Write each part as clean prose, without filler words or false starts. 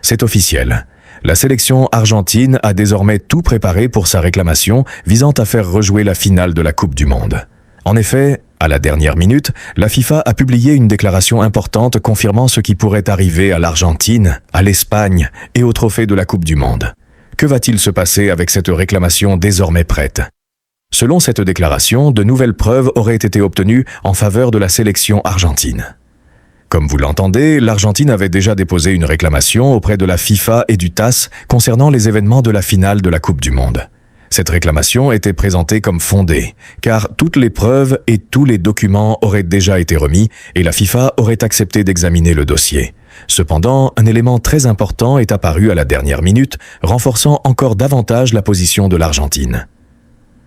C'est officiel. La sélection argentine a désormais tout préparé pour sa réclamation visant à faire rejouer la finale de la Coupe du Monde. En effet, à la dernière minute, la FIFA a publié une déclaration importante confirmant ce qui pourrait arriver à l'Argentine, à l'Espagne et au trophée de la Coupe du Monde. Que va-t-il se passer avec cette réclamation désormais prête? Selon cette déclaration, de nouvelles preuves auraient été obtenues en faveur de la sélection argentine. Comme vous l'entendez, l'Argentine avait déjà déposé une réclamation auprès de la FIFA et du TAS concernant les événements de la finale de la Coupe du Monde. Cette réclamation était présentée comme fondée, car toutes les preuves et tous les documents auraient déjà été remis et la FIFA aurait accepté d'examiner le dossier. Cependant, un élément très important est apparu à la dernière minute, renforçant encore davantage la position de l'Argentine.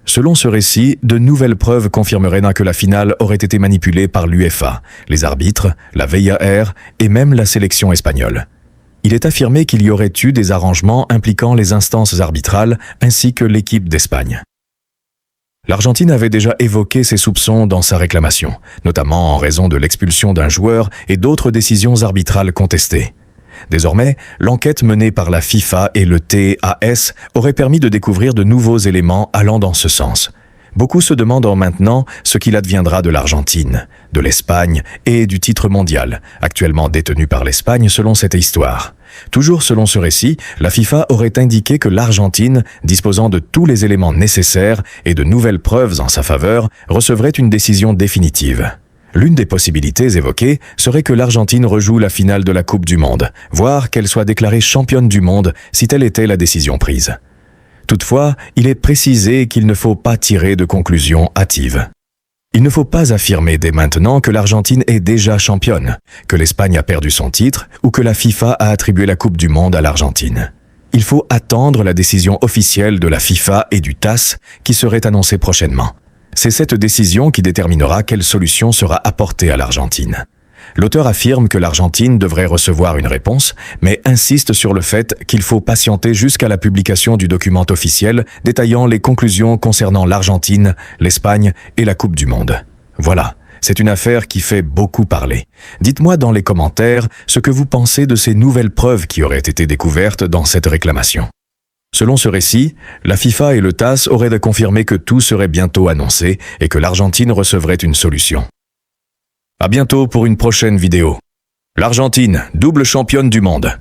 Selon ce récit, de nouvelles preuves confirmeraient que la finale aurait été manipulée par l'UEFA, les arbitres, la VAR et même la sélection espagnole. Il est affirmé qu'il y aurait eu des arrangements impliquant les instances arbitrales ainsi que l'équipe d'Espagne. L'Argentine avait déjà évoqué ses soupçons dans sa réclamation, notamment en raison de l'expulsion d'un joueur et d'autres décisions arbitrales contestées. Désormais, l'enquête menée par la FIFA et le TAS aurait permis de découvrir de nouveaux éléments allant dans ce sens. Beaucoup se demandent maintenant ce qu'il adviendra de l'Argentine, de l'Espagne et du titre mondial, actuellement détenu par l'Espagne selon cette histoire. Toujours selon ce récit, la FIFA aurait indiqué que l'Argentine, disposant de tous les éléments nécessaires et de nouvelles preuves en sa faveur, recevrait une décision définitive. L'une des possibilités évoquées serait que l'Argentine rejoue la finale de la Coupe du Monde, voire qu'elle soit déclarée championne du monde si telle était la décision prise. Toutefois, il est précisé qu'il ne faut pas tirer de conclusions hâtives. Il ne faut pas affirmer dès maintenant que l'Argentine est déjà championne, que l'Espagne a perdu son titre ou que la FIFA a attribué la Coupe du Monde à l'Argentine. Il faut attendre la décision officielle de la FIFA et du TAS qui serait annoncée prochainement. C'est cette décision qui déterminera quelle solution sera apportée à l'Argentine. L'auteur affirme que l'Argentine devrait recevoir une réponse, mais insiste sur le fait qu'il faut patienter jusqu'à la publication du document officiel détaillant les conclusions concernant l'Argentine, l'Espagne et la Coupe du Monde. Voilà, c'est une affaire qui fait beaucoup parler. Dites-moi dans les commentaires ce que vous pensez de ces nouvelles preuves qui auraient été découvertes dans cette réclamation. Selon ce récit, la FIFA et le TAS auraient confirmé que tout serait bientôt annoncé et que l'Argentine recevrait une solution. À bientôt pour une prochaine vidéo. L'Argentine, double championne du monde.